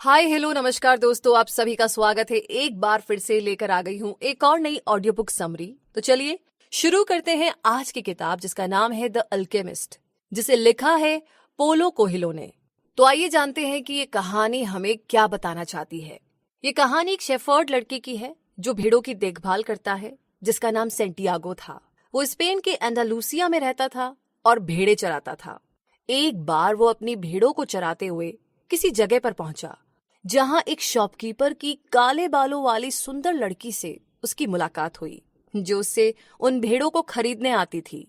Hi hello नमस्कार दोस्तों, आप सभी का स्वागत है। एक बार फिर से लेकर आ गई हूँ एक और नई ऑडियो बुक समरी। तो चलिए शुरू करते हैं आज की किताब, जिसका नाम है द अल्केमिस्ट, जिसे लिखा है पोलो कोएल्हो ने। तो आइए जानते हैं कि ये कहानी हमें क्या बताना चाहती है। ये कहानी एक शेफर्ड लड़के की है जो भेड़ों की देखभाल करता है, जिसका नाम सेंटियागो था। वो स्पेन के एंडालुसिया में रहता था और भेड़ें चराता था। एक बार वो अपनी भेड़ों को चराते हुए किसी जगह पर पहुंचा जहां एक शॉपकीपर की काले बालों वाली सुंदर लड़की से उसकी मुलाकात हुई, जो उससे उन भेड़ों को खरीदने आती थी।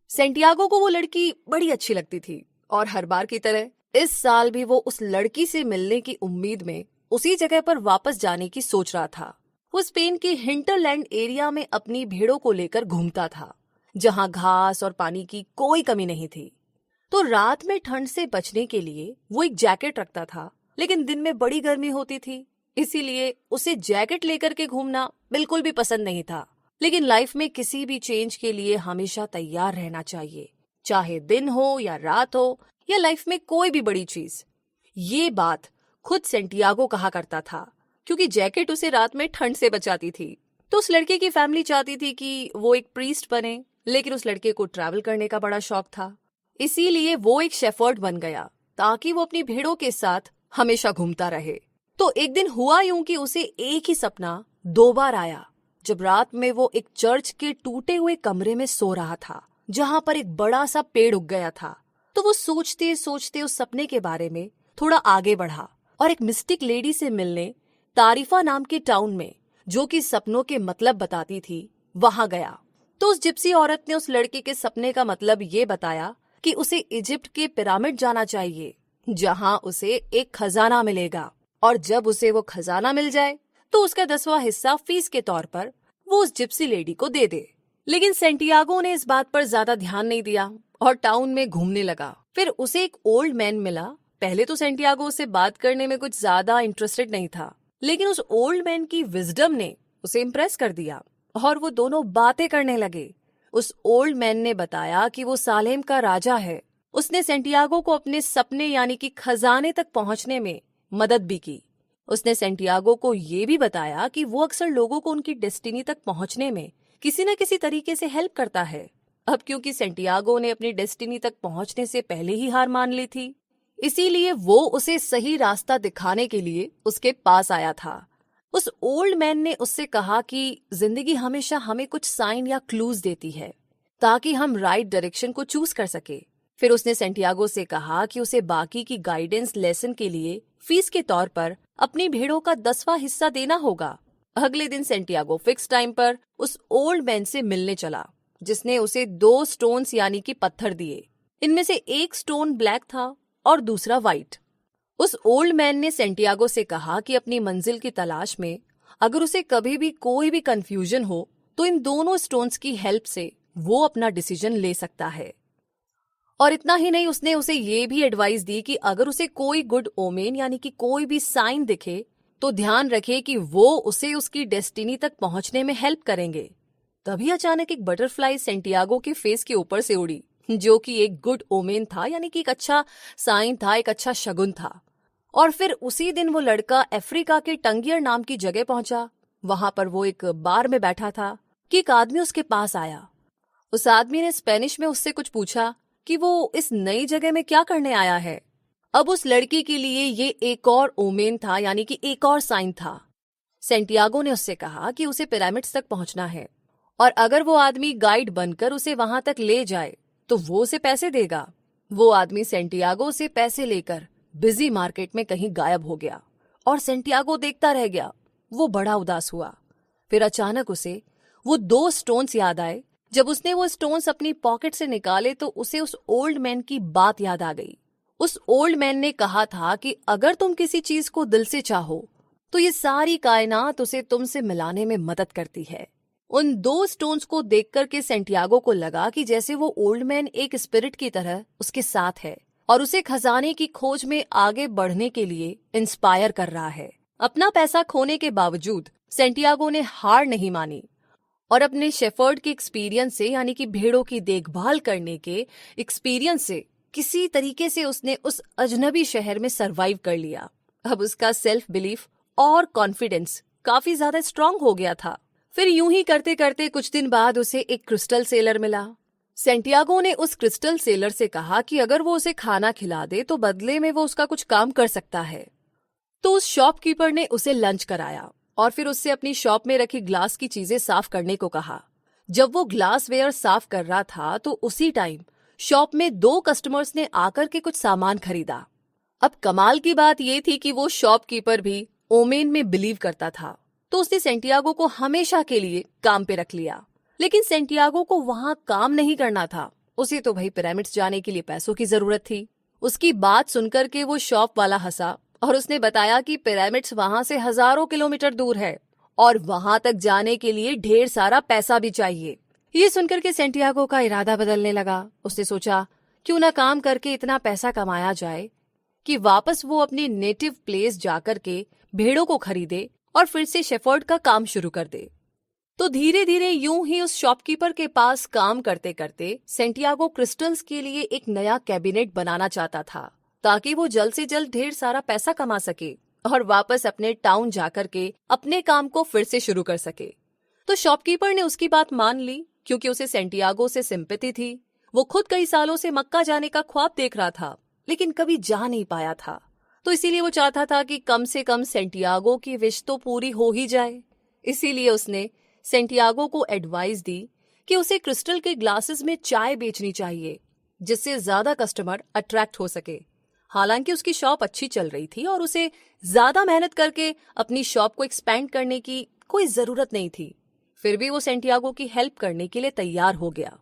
सेंटियागो को वो लड़की बड़ी अच्छी लगती थी और हर बार की तरह इस साल भी वो उस लड़की से मिलने की उम्मीद में उसी जगह पर वापस जाने की सोच रहा था। वो स्पेन के हिंटरलैंड एरिया में अपनी भेड़ों को लेकर घूमता था, जहां घास और पानी की कोई कमी नहीं थी। तो रात में ठंड से बचने के लिए वो एक जैकेट रखता था, लेकिन दिन में बड़ी गर्मी होती थी, इसीलिए उसे जैकेट लेकर के घूमना बिल्कुल भी पसंद नहीं था। लेकिन लाइफ में किसी भी चेंज के लिए हमेशा तैयार रहना चाहिए, चाहे दिन हो या रात हो या लाइफ में कोई भी बड़ी चीज। ये बात खुद सेंटियागो कहा करता था, क्योंकि जैकेट उसे रात में ठंड से बचाती थी। तो उस लड़के की फैमिली चाहती थी कि वो एक प्रीस्ट बने, लेकिन उस लड़के को ट्रैवल करने का बड़ा शौक था। इसीलिए वो एक शेफर्ड बन गया, ताकि वो अपनी भेड़ों के साथ हमेशा घूमता रहे। तो एक दिन हुआ यूं कि उसे एक ही सपना 2 बार आया, जब रात में वो एक चर्च के टूटे हुए कमरे में सो रहा था, जहां पर एक बड़ा सा पेड़ उग गया था। तो वो सोचते सोचते उस सपने के बारे में थोड़ा आगे बढ़ा और एक मिस्टिक लेडी से मिलने तारीफा नाम के टाउन में, जो कि सपनों के मतलब बताती थी, वहां गया। तो उस जिप्सी औरत ने उस लड़के के सपने का मतलब ये बताया कि उसे इजिप्ट के पिरामिड जाना चाहिए, जहां उसे एक खजाना मिलेगा, और जब उसे वो खजाना मिल जाए तो उसका 10वां हिस्सा फीस के तौर पर वो उस जिप्सी लेडी को दे दे। लेकिन सेंटियागो ने इस बात पर ज्यादा ध्यान नहीं दिया और टाउन में घूमने लगा। फिर उसे एक ओल्ड मैन मिला। पहले तो सेंटियागो उससे बात करने में कुछ ज्यादा इंटरेस्टेड नहीं था, लेकिन उस ओल्ड मैन की विजडम ने उसे इम्प्रेस कर दिया और वो दोनों बातें करने लगे। उस ओल्ड मैन ने बताया कि वो सालेम का राजा है। उसने सेंटियागो को अपने सपने यानी कि खजाने तक पहुंचने में मदद भी की। उसने सेंटियागो को ये भी बताया कि वो अक्सर लोगों को उनकी डेस्टिनी तक पहुंचने में किसी न किसी तरीके से हेल्प करता है। अब क्योंकि सेंटियागो ने अपनी डेस्टिनी तक पहुंचने से पहले ही हार मान ली थी, इसीलिए वो उसे सही रास्ता दिखाने के लिए उसके पास आया था। उस ओल्ड मैन ने उससे कहा कि जिंदगी हमेशा हमें कुछ साइन या क्लूज देती है, ताकि हम राइट डायरेक्शन को चूज कर सके। फिर उसने सेंटियागो से कहा कि उसे बाकी की गाइडेंस लेसन के लिए फीस के तौर पर अपनी भेड़ों का 10वां हिस्सा देना होगा। अगले दिन सेंटियागो फिक्स टाइम पर उस ओल्ड मैन से मिलने चला, जिसने उसे 2 स्टोन्स यानी कि पत्थर दिए। इनमें से एक स्टोन ब्लैक था और दूसरा व्हाइट। उस ओल्ड मैन ने सेंटियागो से कहा कि अपनी मंजिल की तलाश में अगर उसे कभी भी कोई भी कंफ्यूजन हो तो इन दोनों स्टोन्स की हेल्प से वो अपना डिसीजन ले सकता है। और इतना ही नहीं, उसने उसे ये भी एडवाइस दी कि अगर उसे कोई गुड ओमेन यानी कि कोई भी साइन दिखे तो ध्यान रखे कि वो उसे उसकी डेस्टिनी तक पहुंचने में हेल्प करेंगे। तभी अचानक एक बटरफ्लाई सेंटियागो के फेस के ऊपर से उड़ी, जो कि एक गुड ओमेन था, यानी कि एक अच्छा साइन था, एक अच्छा शगुन था। और फिर उसी दिन वो लड़का अफ्रीका के टंगियर नाम की जगह पहुंचा। वहां पर वो एक बार में बैठा था कि एक आदमी उसके पास आया। उस आदमी ने स्पेनिश में उससे कुछ पूछा कि वो इस नई जगह में क्या करने आया है। अब उस लड़की के लिए ये एक और ओमेन था, यानी कि एक और साइन था। सेंटियागो ने उससे कहा कि उसे पिरामिड्स तक पहुंचना है और अगर वो आदमी गाइड बनकर उसे वहां तक ले जाए तो वो उसे पैसे देगा। वो आदमी सेंटियागो से पैसे लेकर बिजी मार्केट में कहीं गायब हो गया और सेंटियागो देखता रह गया। वो बड़ा उदास हुआ। फिर अचानक उसे वो 2 स्टोन्स याद आए। जब उसने वो स्टोन्स अपनी पॉकेट से निकाले तो उसे उस ओल्ड मैन की बात याद आ गई। उस ओल्ड मैन ने कहा था कि अगर तुम किसी चीज को दिल से चाहो तो ये सारी कायनात उसे तुमसे मिलाने में मदद करती है। उन 2 स्टोन्स को देखकर के सेंटियागो को लगा कि जैसे वो ओल्ड मैन एक स्पिरिट की तरह उसके साथ है और उसे खजाने की खोज में आगे बढ़ने के लिए इंस्पायर कर रहा है। अपना पैसा खोने के बावजूद सेंटियागो ने हार नहीं मानी और अपने शेफर्ड के एक्सपीरियंस से, यानी कि भेड़ों की देखभाल करने के एक्सपीरियंस से, किसी तरीके से उसने उस अजनबी शहर में सरवाइव कर लिया। अब उसका सेल्फ बिलीफ और कॉन्फिडेंस काफी ज्यादा स्ट्रांग हो गया था। फिर यूं ही करते करते कुछ दिन बाद उसे एक क्रिस्टल सेलर मिला। सेंटियागो ने उस क्रिस्टल सेलर से कहा कि अगर वो उसे खाना खिला दे तो बदले में वो उसका कुछ काम कर सकता है। तो उस शॉपकीपर ने उसे लंच कराया और फिर उससे अपनी शॉप में रखी ग्लास की चीजें साफ करने को कहा। जब वो ग्लास वेयर साफ कर रहा था तो उसी टाइम शॉप में 2 कस्टमर्स ने आकर के कुछ सामान खरीदा। अब कमाल की बात ये थी कि वो शॉपकीपर भी ओमेन में बिलीव करता था, तो उसने सेंटियागो को हमेशा के लिए काम पे रख लिया। लेकिन सेंटियागो को वहां काम नहीं करना था, उसे तो भाई पिरामिड्स जाने के लिए पैसों की जरूरत थी। उसकी बात सुनकर के वो शॉप वाला हंसा और उसने बताया कि पिरामिड्स वहां से हजारों किलोमीटर दूर है और वहां तक जाने के लिए ढेर सारा पैसा भी चाहिए। ये सुनकर के सेंटियागो का इरादा बदलने लगा। उसने सोचा क्यों ना काम करके इतना पैसा कमाया जाए कि वापस वो अपनी नेटिव प्लेस जाकर के भेड़ों को खरीदे और फिर से शेफर्ड का काम शुरू कर दे। तो धीरे धीरे यूं ही उस शॉपकीपर के पास काम करते करते सेंटियागो क्रिस्टल्स के लिए एक नया कैबिनेट बनाना चाहता था, ताकि वो जल्द से जल्द ढेर सारा पैसा कमा सके और वापस अपने टाउन जाकर के अपने काम को फिर से शुरू कर सके। तो शॉपकीपर ने उसकी बात मान ली, क्योंकि उसे सेंटियागो से सिंपैथी थी। वो खुद कई सालों से मक्का जाने का ख्वाब देख रहा था, लेकिन कभी जा नहीं पाया था। तो इसीलिए वो चाहता था कि कम से कम सेंटियागो की विश तो पूरी हो ही जाए। इसीलिए उसने सेंटियागो को एडवाइस दी कि उसे क्रिस्टल के ग्लासेस में चाय बेचनी चाहिए, जिससे ज्यादा कस्टमर अट्रैक्ट हो सके। हालांकि उसकी शॉप अच्छी चल रही थी और उसे ज्यादा मेहनत करके अपनी शॉप को एक्सपैंड करने की कोई जरूरत नहीं थी। फिर भी वो सेंटियागो की हेल्प करने के लिए तैयार हो गया,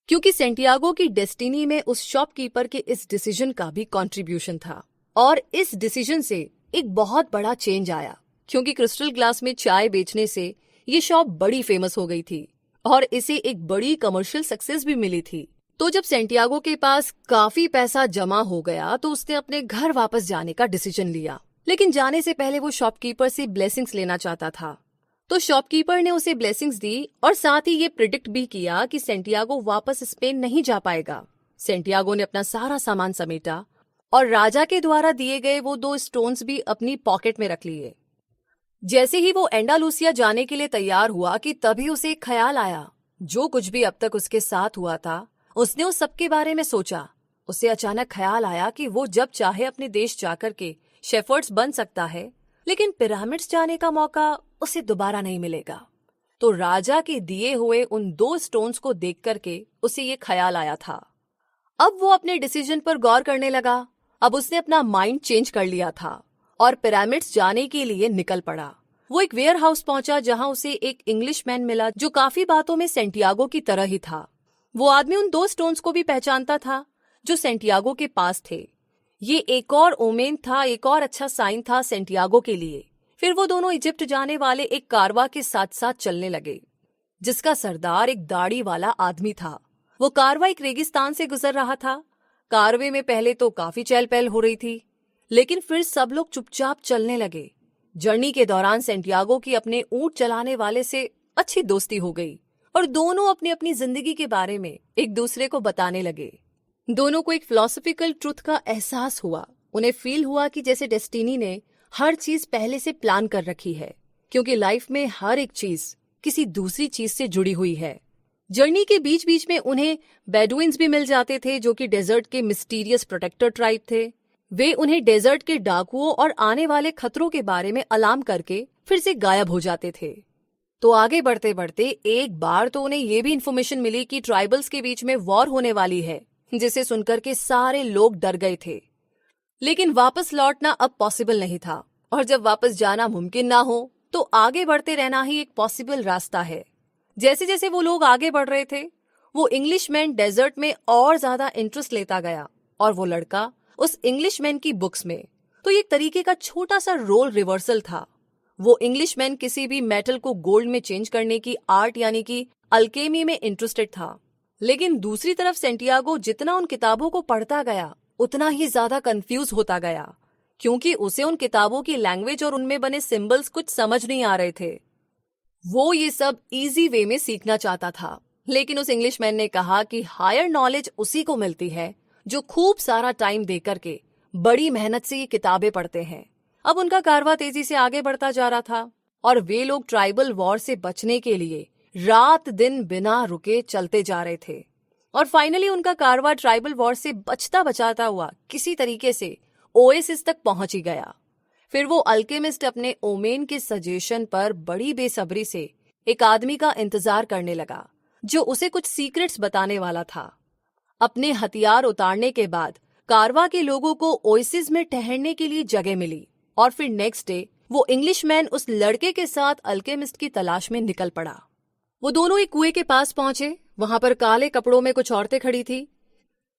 क्योंकि सेंटियागो की डेस्टिनी में उस शॉपकीपर के इस डिसीजन का भी कंट्रीब्यूशन था। और इस डिसीजन से एक बहुत बड़ा चेंज आया, क्योंकि क्रिस्टल ग्लास में चाय बेचने से ये शॉप बड़ी फेमस हो गई थी और इसे एक बड़ी कमर्शियल सक्सेस भी मिली थी। तो जब सेंटियागो के पास काफी पैसा जमा हो गया तो उसने अपने घर वापस जाने का डिसीजन लिया। लेकिन जाने से पहले वो शॉपकीपर से ब्लेसिंग्स लेना चाहता था। तो शॉपकीपर ने उसे ब्लेसिंग्स दी और साथ ही ये प्रिडिक्ट भी किया कि सेंटियागो वापस स्पेन नहीं जा पाएगा। सेंटियागो ने अपना सारा सामान समेटा और राजा के द्वारा दिए गए वो 2 स्टोन्स भी अपनी पॉकेट में रख लिए। जैसे ही वो एंडालुसिया जाने के लिए तैयार हुआ कि तभी उसे एक ख्याल आया। जो कुछ भी अब तक उसके साथ हुआ था, उसने उस सब के बारे में सोचा। उसे अचानक ख्याल आया कि वो जब चाहे अपने देश जाकर के शेफर्ड्स बन सकता है, लेकिन पिरामिड्स जाने का मौका उसे दोबारा नहीं मिलेगा। तो राजा के दिए हुए उन 2 स्टोन्स को देख करके उसे ये ख्याल आया था। अब वो अपने डिसीजन पर गौर करने लगा। अब उसने अपना माइंड चेंज कर लिया था और पिरामिड्स जाने के लिए निकल पड़ा। वो एक वेयर हाउस पहुंचा, जहां उसे एक इंग्लिशमैन मिला जो काफी बातों में सेंटियागो की तरह ही था। वो आदमी उन 2 स्टोन्स को भी पहचानता था जो सेंटियागो के पास थे। ये एक और ओमेन था, एक और अच्छा साइन था सेंटियागो के लिए। फिर वो दोनों इजिप्ट जाने वाले एक कारवा के साथ साथ चलने लगे, जिसका सरदार एक दाढ़ी वाला आदमी था। वो कारवा एक रेगिस्तान से गुजर रहा था। कारवे में पहले तो काफी चहल पहल हो रही थी, लेकिन फिर सब लोग चुपचाप चलने लगे। जर्नी के दौरान सेंटियागो की अपने ऊंट चलाने वाले से अच्छी दोस्ती हो गई और दोनों अपनी अपनी जिंदगी के बारे में एक दूसरे को बताने लगे। दोनों को एक फिलोसॉफिकल ट्रुथ का एहसास हुआ। उन्हें फील हुआ कि जैसे डेस्टिनी ने हर चीज पहले से प्लान कर रखी है, क्योंकि लाइफ में हर एक चीज किसी दूसरी चीज से जुड़ी हुई है। जर्नी के बीच बीच में उन्हें बेडुइन्स भी मिल जाते थे, जो कि डेजर्ट के मिस्टीरियस प्रोटेक्टर ट्राइब थे। वे उन्हें डेजर्ट के डाकुओं और आने वाले खतरों के बारे में अलार्म करके फिर से गायब हो जाते थे। तो आगे बढ़ते बढ़ते एक बार तो उन्हें ये भी इन्फॉर्मेशन मिली कि ट्राइबल्स के बीच में वॉर होने वाली है, जिसे सुनकर के सारे लोग डर गए थे। लेकिन वापस लौटना अब पॉसिबल नहीं था, और जब वापस जाना मुमकिन ना हो तो आगे बढ़ते रहना ही एक पॉसिबल रास्ता है। जैसे जैसे वो लोग आगे बढ़ रहे थे, वो इंग्लिशमैन डेजर्ट में और ज्यादा इंटरेस्ट लेता गया और वो लड़का उस इंग्लिशमैन की बुक्स में। तो ये एक तरीके का छोटा सा रोल रिवर्सल था। वो इंग्लिशमैन किसी भी मेटल को गोल्ड में चेंज करने की आर्ट यानी कि अल्केमी में इंटरेस्टेड था। लेकिन दूसरी तरफ सेंटियागो जितना उन किताबों को पढ़ता गया उतना ही ज्यादा कंफ्यूज होता गया, क्योंकि उसे उन किताबों की लैंग्वेज और उनमें बने सिंबल्स कुछ समझ नहीं आ रहे थे। वो ये सब इजी वे में सीखना चाहता था, लेकिन उस इंग्लिशमैन ने कहा कि हायर नॉलेज उसी को मिलती है जो खूब सारा टाइम देकर के बड़ी मेहनत से ये किताबें पढ़ते हैं। अब उनका कारवां तेजी से आगे बढ़ता जा रहा था और वे लोग ट्राइबल वॉर से बचने के लिए रात दिन बिना रुके चलते जा रहे थे। और फाइनली उनका कारवां ट्राइबल वॉर से बचता बचाता हुआ किसी तरीके से ओएसिस तक पहुंच ही गया। फिर वो अल्केमिस्ट अपने ओमेन के सजेशन पर बड़ी बेसब्री से एक आदमी का इंतजार करने लगा जो उसे कुछ सीक्रेट्स बताने वाला था। अपने हथियार उतारने के बाद कारवा के लोगों को ओएसिस में ठहरने के लिए जगह मिली और फिर नेक्स्ट डे वो इंग्लिशमैन उस लड़के के साथ अल्केमिस्ट की तलाश में निकल पड़ा। वो दोनों एक कुएं के पास पहुंचे। वहां पर काले कपड़ों में कुछ औरतें खड़ी थी।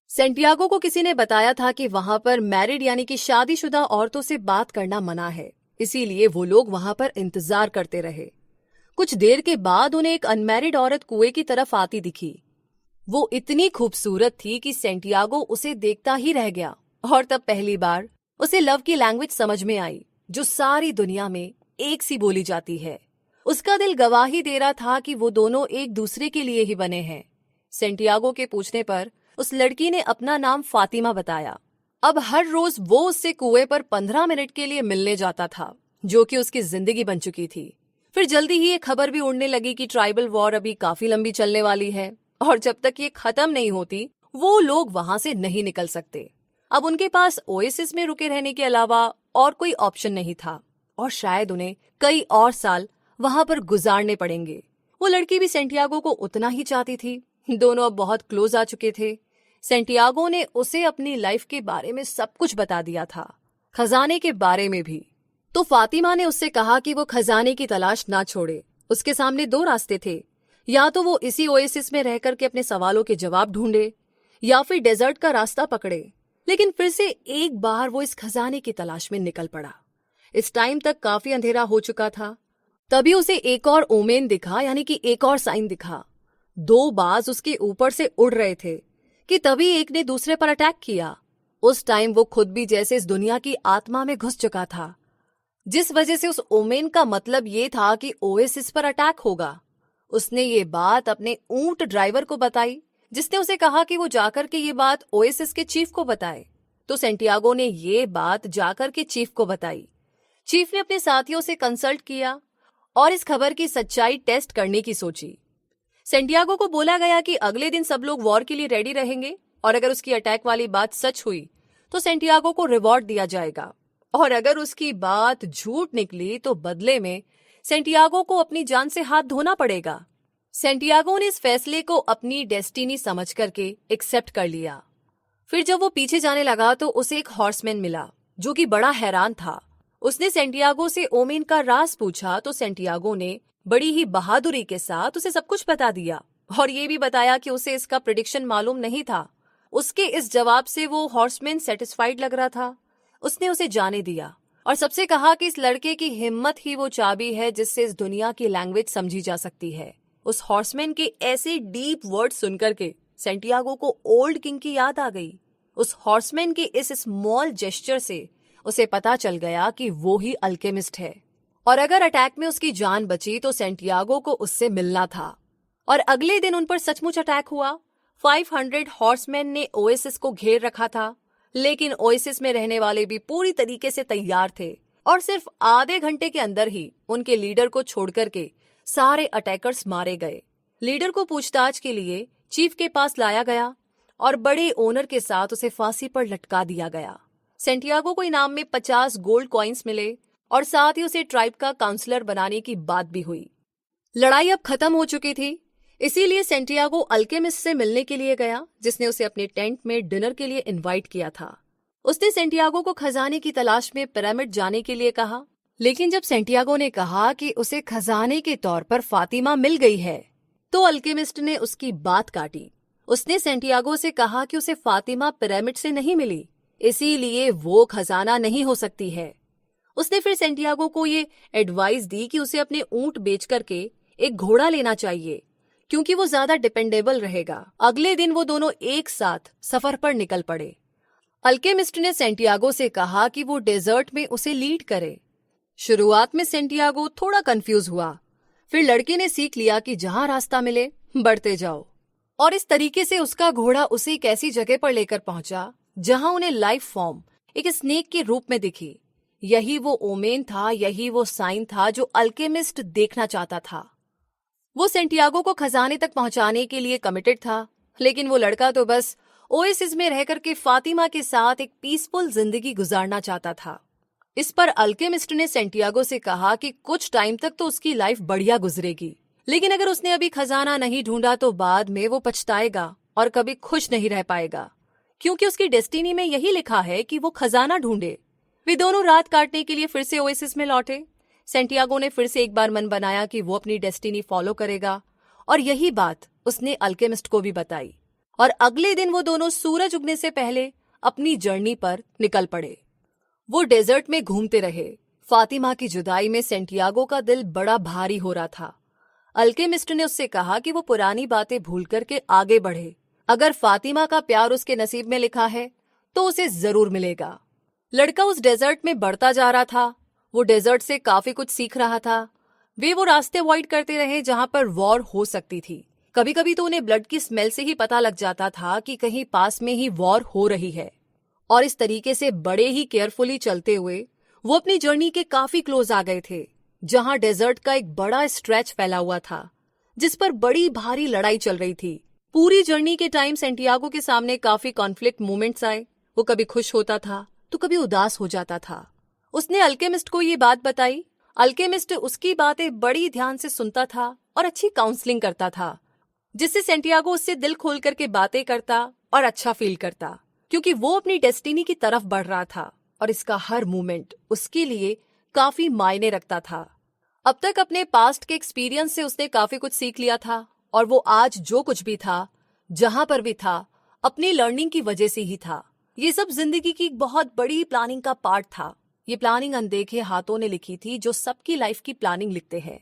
सेंटियागो को किसी ने बताया था कि वहां पर मैरिड यानी कि शादीशुदा औरतों से बात करना मना है, इसीलिए वो लोग वहां पर इंतजार करते रहे। कुछ देर के बाद उन्हें एक अनमैरिड औरत कुएं की तरफ आती दिखी। वो इतनी खूबसूरत थी कि सेंटियागो उसे देखता ही रह गया और तब पहली बार उसे लव की लैंग्वेज समझ में आई जो सारी दुनिया में एक सी बोली जाती है। उसका दिल गवाही दे रहा था कि वो दोनों एक दूसरे के लिए ही बने हैं। सेंटियागो के पूछने पर उस लड़की ने अपना नाम फातिमा बताया। अब हर रोज वो उससे कुएं पर 15 मिनट के लिए मिलने जाता था, जो कि उसकी जिंदगी बन चुकी थी। फिर जल्दी ही ये खबर भी उड़ने लगी कि ट्राइबल वॉर अभी काफी लंबी चलने वाली है और जब तक ये खत्म नहीं होती वो लोग वहां से नहीं निकल सकते। अब उनके पास ओएसिस में रुके रहने के अलावा और कोई ऑप्शन नहीं था और शायद उन्हें कई और साल वहां पर गुजारने पड़ेंगे। वो लड़की भी सेंटियागो को उतना ही चाहती थी। दोनों अब बहुत क्लोज आ चुके थे। सेंटियागो ने उसे अपनी लाइफ के बारे में सब कुछ बता दिया था, खजाने के बारे में भी। तो फातिमा ने उससे कहा कि वो खजाने की तलाश ना छोड़े। उसके सामने 2 रास्ते थे, या तो वो इसी ओएसिस में रह करके अपने सवालों के जवाब ढूंढे या फिर डेजर्ट का रास्ता पकड़े। लेकिन फिर से एक बार वो इस खजाने की तलाश में निकल पड़ा। इस टाइम तक काफी अंधेरा हो चुका था। तभी उसे एक और ओमेन दिखा, यानी कि एक और साइन दिखा। 2 बाज उसके ऊपर से उड़ रहे थे कि तभी एक ने दूसरे पर अटैक किया। उस टाइम वो खुद भी जैसे इस दुनिया की आत्मा में घुस चुका था, जिस वजह से उस ओमेन का मतलब ये था कि ओएसिस पर अटैक होगा। उसने ये बात अपने ऊंट ड्राइवर को बताई, जिसने उसे कहा कि वो जाकर के ये बात ओएसिस के चीफ को बताए। तो सेंटियागो ने ये बात जाकर के चीफ को बताई। चीफ ने अपने साथियों से कंसल्ट किया और इस खबर की सच्चाई टेस्ट करने की सोची। सेंटियागो को बोला गया कि अगले दिन सब लोग वॉर के लिए रेडी रहेंगे और अगर उसकी अटैक वाली बात सच हुई तो सेंटियागो को रिवॉर्ड दिया जाएगा और अगर उसकी बात झूठ निकली तो बदले में सेंटियागो को अपनी जान से हाथ धोना पड़ेगा। सेंटियागो ने इस फैसले को अपनी डेस्टिनी समझ करके एक्सेप्ट कर लिया। फिर जब वो पीछे जाने लगा तो उसे एक हॉर्समैन मिला जो कि बड़ा हैरान था। उसने सेंटियागो से ओमेन का राज पूछा तो सेंटियागो ने बड़ी ही बहादुरी के साथ उसे सब कुछ बता दिया और ये भी बताया कि उसे इसका प्रेडिक्शन मालूम नहीं था। उसके इस जवाब से वो हॉर्समैन सेटिस्फाइड लग रहा था। उसने उसे जाने दिया और सबसे कहा कि इस लड़के की हिम्मत ही वो चाबी है जिससे इस दुनिया की लैंग्वेज समझी जा सकती है। उस हॉर्समैन के ऐसे डीप वर्ड सुनकर के सेंटियागो को ओल्ड किंग की याद आ गई। उस हॉर्समैन के इस स्मॉल जेस्चर से उसे पता चल गया कि वो ही अल्केमिस्ट है और अगर अटैक में उसकी जान बची तो सेंटियागो को उससे मिलना था। और अगले दिन उन पर सचमुच अटैक हुआ। 500 हॉर्समैन ने ओएसिस को घेर रखा था, लेकिन ओएसिस में रहने वाले भी पूरी तरीके से तैयार थे और सिर्फ आधे घंटे के अंदर ही उनके लीडर को छोड़ करके सारे अटैकर्स मारे गए। लीडर को पूछताछ के लिए चीफ के पास लाया गया और बड़े ओनर के साथ उसे फांसी पर लटका दिया गया। सेंटियागो को इनाम में 50 गोल्ड कॉइन्स मिले और साथ ही उसे ट्राइब का काउंसलर बनाने की बात भी हुई। लड़ाई अब खत्म हो चुकी थी, इसीलिए सेंटियागो अल्केमिस्ट से मिलने के लिए गया, जिसने उसे अपने टेंट में डिनर के लिए इनवाइट किया था। उसने सेंटियागो को खजाने की तलाश में पिरामिड जाने के लिए कहा, लेकिन जब सेंटियागो ने कहा कि उसे खजाने के तौर पर फातिमा मिल गई है, तो अल्केमिस्ट ने उसकी बात काटी। उसने सेंटियागो से कहा कि उसे फातिमा पिरामिड से नहीं मिली, इसीलिए वो खजाना नहीं हो सकती है। उसने फिर सेंटियागो को ये एडवाइस दी कि उसे अपने ऊंट बेच करके एक घोड़ा लेना चाहिए, क्योंकि वो ज्यादा डिपेंडेबल रहेगा। अगले दिन वो दोनों एक साथ सफर पर निकल पड़े। अल्केमिस्ट ने सेंटियागो से कहा कि वो डेजर्ट में उसे लीड करे। शुरुआत में सेंटियागो थोड़ा कंफ्यूज हुआ, फिर लड़के ने सीख लिया कि जहां रास्ता मिले बढ़ते जाओ, और इस तरीके से उसका घोड़ा उसे एक ऐसी जगह पर लेकर पहुंचा जहां उन्हें लाइफ फॉर्म एक स्नेक के रूप में दिखी, यही वो ओमेन था, यही वो साइन था जो अल्केमिस्ट देखना चाहता था। वो सेंटियागो को खजाने तक पहुंचाने के लिए कमिटेड था, लेकिन वो लड़का तो बस ओएसिस में रह करके फातिमा के साथ एक पीसफुल जिंदगी गुजारना चाहता था। इस पर अल्केमिस्ट ने सेंटियागो से कहा कि कुछ टाइम तक तो उसकी लाइफ बढ़िया गुजरेगी, लेकिन अगर उसने अभी खजाना नहीं ढूंढा तो बाद में वो पछताएगा और कभी खुश नहीं रह पाएगा, क्योंकि उसकी डेस्टिनी में यही लिखा है कि वो खजाना ढूंढे। वे दोनों रात काटने के लिए फिर से ओएसिस में लौटे। सेंटियागो ने फिर से एक बार मन बनाया कि वो अपनी डेस्टिनी फॉलो करेगा, और यही बात उसने अल्केमिस्ट को भी बताई। और अगले दिन वो दोनों सूरज उगने से पहले अपनी जर्नी पर निकल पड़े। वो डेजर्ट में घूमते रहे। फातिमा की जुदाई में सेंटियागो का दिल बड़ा भारी हो रहा था। अल्केमिस्ट ने उससे कहा कि वो पुरानी बातें भूल करके आगे बढ़े। अगर फातिमा का प्यार उसके नसीब में लिखा है तो उसे जरूर मिलेगा। लड़का उस डेजर्ट में बढ़ता जा रहा था। वो डेजर्ट से काफी कुछ सीख रहा था। वे वो रास्ते अवॉइड करते रहे जहां पर वॉर हो सकती थी। कभी कभी तो उन्हें ब्लड की स्मेल से ही पता लग जाता था कि कहीं पास में ही वॉर हो रही है। और इस तरीके से बड़े ही केयरफुली चलते हुए वो अपनी जर्नी के काफी क्लोज आ गए थे, जहां डेजर्ट का एक बड़ा स्ट्रेच फैला हुआ था जिस पर बड़ी भारी लड़ाई चल रही थी। पूरी जर्नी के टाइम सेंटियागो के सामने काफी कॉन्फ्लिक्ट मोमेंट्स आए। वो कभी खुश होता था तो कभी उदास हो जाता था। उसने अल्केमिस्ट को ये बात बताई। अल्केमिस्ट उसकी बातें बड़ी ध्यान से सुनता था और अच्छी काउंसलिंग करता था, जिससे सेंटियागो उससे दिल खोल करके बातें करता और अच्छा फील करता, क्योंकि वो अपनी डेस्टिनी की तरफ बढ़ रहा था और इसका हर मूवमेंट उसके लिए काफी मायने रखता था। अब तक अपने पास्ट के एक्सपीरियंस से उसने काफी कुछ सीख लिया था, और वो आज जो कुछ भी था, जहां पर भी था, अपनी लर्निंग की वजह से ही था। ये सब जिंदगी की बहुत बड़ी प्लानिंग का पार्ट था। ये प्लानिंग अनदेखे हाथों ने लिखी थी, जो सबकी लाइफ की प्लानिंग लिखते हैं।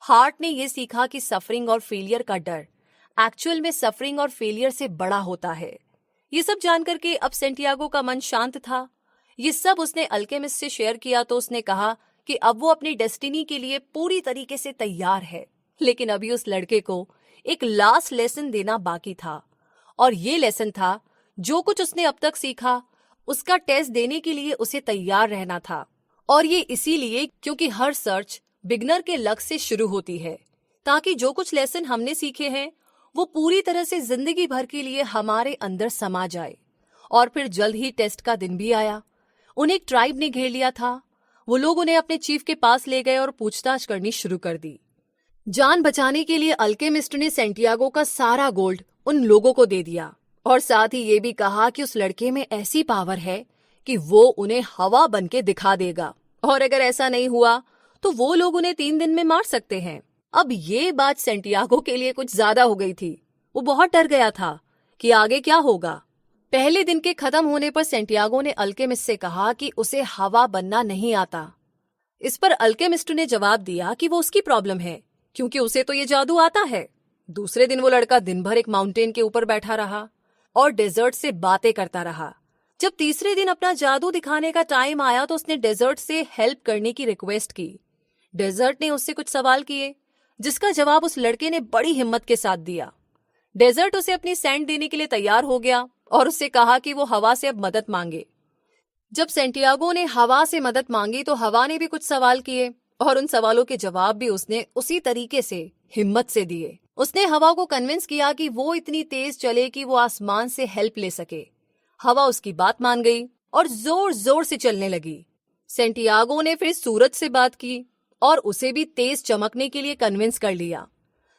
हार्ट ने ये सीखा कि सफरिंग और फेलियर का डर एक्चुअल में सफरिंग और फेलियर से बड़ा होता है। ये सब जानकर के अब सेंटियागो का मन शांत था। ये सब उसने अल्केमिस्ट से शेयर किया तो उसने कहा कि अब वो अपनी डेस्टिनी के लिए पूरी तरीके से तैयार है। लेकिन अभी उस लड़के को एक लास्ट लेसन देना बाकी था, और ये लेसन था जो कुछ उसने अब तक सीखा उसका टेस्ट देने के लिए उसे तैयार रहना था। और ये इसीलिए क्योंकि हर सर्च बिगनर के लक से शुरू होती है, ताकि जो कुछ लेसन हमने सीखे हैं वो पूरी तरह से जिंदगी भर के लिए हमारे अंदर समा जाए। और फिर जल्द ही टेस्ट का दिन भी आया। उन्हें एक ट्राइब ने घेर लिया था। वो लोग उन्हें अपने चीफ के पास ले गए और पूछताछ करनी शुरू कर दी। जान बचाने के लिए अल्केमिस्ट ने सेंटियागो का सारा गोल्ड उन लोगों को दे दिया, और साथ ही ये भी कहा कि उस लड़के में ऐसी पावर है कि वो उन्हें हवा बन के दिखा देगा, और अगर ऐसा नहीं हुआ तो वो लोग उन्हें 3 दिन में मार सकते हैं। अब ये बात सेंटियागो के लिए कुछ ज्यादा हो गई थी। वो बहुत डर गया था कि आगे क्या होगा। पहले दिन के खत्म होने पर सेंटियागो ने अल्केमिस्ट से कहा कि उसे हवा बनना नहीं आता। इस पर अल्केमिस्ट ने जवाब दिया कि वो उसकी प्रॉब्लम है, क्योंकि उसे तो ये जादू आता है। दूसरे दिन वो लड़का दिन भर एक माउंटेन के ऊपर बैठा रहा और डेजर्ट से बातें करता रहा। जब तीसरे दिन अपना जादू दिखाने का टाइम आया तो उसने डेजर्ट से हेल्प करने की रिक्वेस्ट की। डेजर्ट ने उससे कुछ सवाल किए, जिसका जवाब उस लड़के ने बड़ी हिम्मत के साथ दिया। डेजर्ट उसे अपनी सैंड देने के लिए तैयार हो गया और उससे कहा कि वो हवा से अब मदद मांगे। जब सेंटियागो ने हवा से मदद मांगी तो हवा ने भी कुछ सवाल किए, और उन सवालों के जवाब भी उसने उसी तरीके से हिम्मत से दिए। उसने हवा को कन्विंस किया कि वो इतनी तेज चले कि वो आसमान से हेल्प ले सके। हवा उसकी बात मान गई और जोर जोर से चलने लगी। सेंटियागो ने फिर सूरज से बात की और उसे भी तेज चमकने के लिए कन्विंस कर लिया।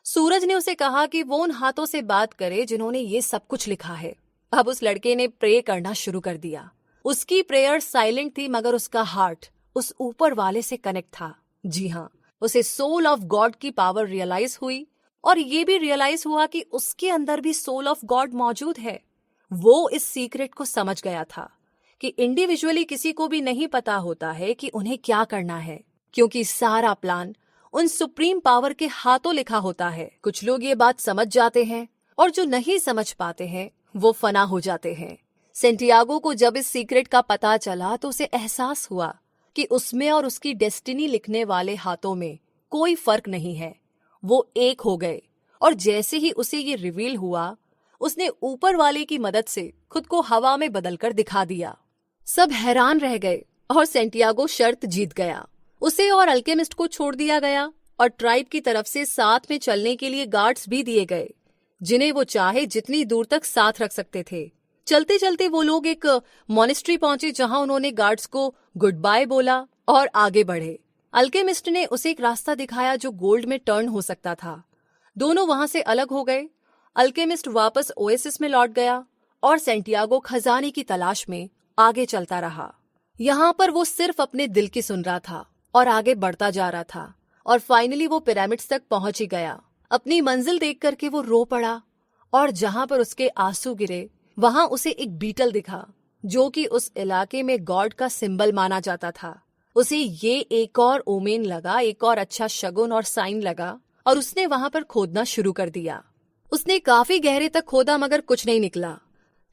सूरज ने उसे कहा कि वो उन हाथों से बात करे जिन्होंने ये सब कुछ लिखा है। अब उस लड़के ने प्रे करना शुरू कर दिया। उसकी प्रेयर साइलेंट थी, मगर उसका हार्ट उस ऊपर वाले से कनेक्ट था। जी हाँ, उसे सोल ऑफ गॉड की पावर रियलाइज हुई, और ये भी रियलाइज हुआ कि उसके अंदर भी सोल ऑफ गॉड मौजूद है। वो इस सीक्रेट को समझ गया था कि इंडिविजुअली किसी को भी नहीं पता होता है कि उन्हें क्या करना है, क्योंकि सारा प्लान उन सुप्रीम पावर के हाथों लिखा होता है। कुछ लोग ये बात समझ जाते हैं और जो नहीं समझ पाते हैं वो फना हो जाते हैं। सेंटियागो को जब इस सीक्रेट का पता चला तो उसे एहसास हुआ कि उसमें और उसकी डेस्टिनी लिखने वाले हाथों में कोई फर्क नहीं है। वो एक हो गए, और जैसे ही उसे ये रिवील हुआ उसने ऊपर वाले की मदद से खुद को हवा में बदलकर दिखा दिया। सब हैरान रह गए। और सैंटियागो शर्त जीत गया। उसे और अल्केमिस्ट को छोड़ दिया गया और ट्राइब की तरफ से साथ में चलने के लिए गार्ड्स भी दिए गए, जिन्हें वो चाहे जितनी दूर तक साथ रख सकते थे। चलते चलते वो लोग एक मॉनेस्ट्री पहुंचे, जहां उन्होंने गार्ड्स को गुड बाय बोला और आगे बढ़े। अल्केमिस्ट ने उसे एक रास्ता दिखाया जो गोल्ड में टर्न हो सकता था। दोनों वहां से अलग हो गए। अल्केमिस्ट वापस ओएसिस में लौट गया और सैंटियागो खजाने की तलाश में आगे चलता रहा। यहाँ पर वो सिर्फ अपने दिल की सुन रहा था और आगे बढ़ता जा रहा था और फाइनली वो पिरामिड्स तक पहुंच ही गया। अपनी मंजिल देख करके वो रो पड़ा और जहां पर उसके आंसू गिरे वहां उसे एक बीटल दिखा, जो कि उस इलाके में गॉड का सिंबल माना जाता था। उसे ये एक और ओमेन लगा, एक और अच्छा शगुन और साइन लगा और उसने वहां पर खोदना शुरू कर दिया। उसने काफी गहरे तक खोदा मगर कुछ नहीं निकला।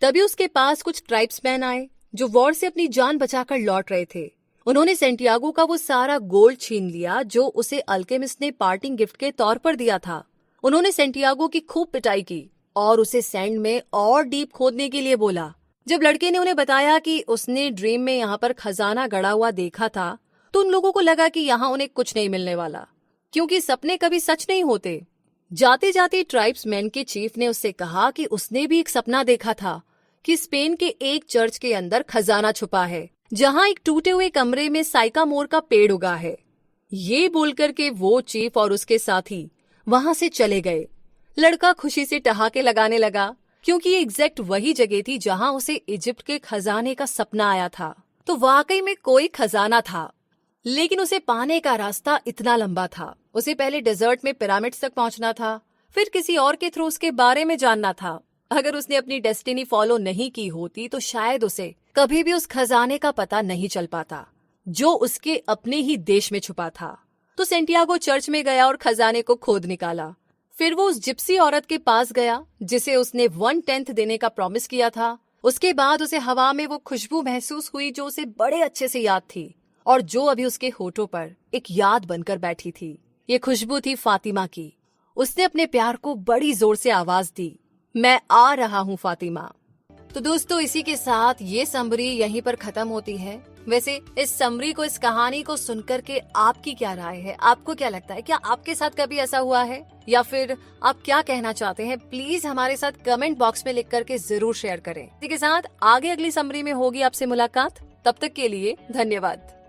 तभी उसके पास कुछ ट्राइब्समैन आए जो वॉर से अपनी जान बचाकर लौट रहे थे। उन्होंने सैंटियागो का वो सारा गोल्ड छीन लिया जो उसे अल्केमिस्ट ने पार्टिंग गिफ्ट के तौर पर दिया था। उन्होंने सैंटियागो की खूब पिटाई की और उसे सैंड में और डीप खोदने के लिए बोला। जब लड़के ने उन्हें बताया कि उसने ड्रीम में यहाँ पर खजाना गड़ा हुआ देखा था, तो उन लोगों को लगा कि यहाँ उन्हें कुछ नहीं मिलने वाला, क्योंकि सपने कभी सच नहीं होते। जाते जाते ट्राइब्समैन के चीफ ने उससे कहा कि उसने भी एक सपना देखा था कि स्पेन के एक चर्च के अंदर खजाना छुपा है, जहाँ एक टूटे हुए कमरे में साइकामोर का पेड़ उगा है। ये बोलकर के वो चीफ और उसके साथी वहां से चले गए। लड़का खुशी से ठहाके लगाने लगा, क्योंकि ये एग्जैक्ट वही जगह थी जहां उसे इजिप्ट के खजाने का सपना आया था। तो वाकई में कोई खजाना था, लेकिन उसे पाने का रास्ता इतना लंबा था। उसे पहले डेजर्ट में पिरामिड्स तक पहुंचना था, फिर किसी और के थ्रू उसके बारे में जानना था। अगर उसने अपनी डेस्टिनी फॉलो नहीं की होती तो शायद उसे कभी भी उस खजाने का पता नहीं चल पाता, जो उसके अपने ही देश में छुपा था। तो सैंटियागो चर्च में गया और खजाने को खोद निकाला। फिर वो उस जिप्सी औरत के पास गया जिसे उसने 1/10 देने का प्रॉमिस किया था। उसके बाद उसे हवा में वो खुशबू महसूस हुई जो उसे बड़े अच्छे से याद थी और जो अभी उसके होठों पर एक याद बनकर बैठी थी। ये खुशबू थी फातिमा की। उसने अपने प्यार को बड़ी जोर से आवाज दी, मैं आ रहा हूँ फातिमा। तो दोस्तों, इसी के साथ ये समरी यहीं पर खत्म होती है। वैसे इस समरी को, इस कहानी को सुनकर के आपकी क्या राय है? आपको क्या लगता है? क्या आपके साथ कभी ऐसा हुआ है या फिर आप क्या कहना चाहते हैं? प्लीज हमारे साथ कमेंट बॉक्स में लिख करके जरूर शेयर करें। इसी के साथ आगे अगली समरी में होगी आपसे मुलाकात। तब तक के लिए धन्यवाद।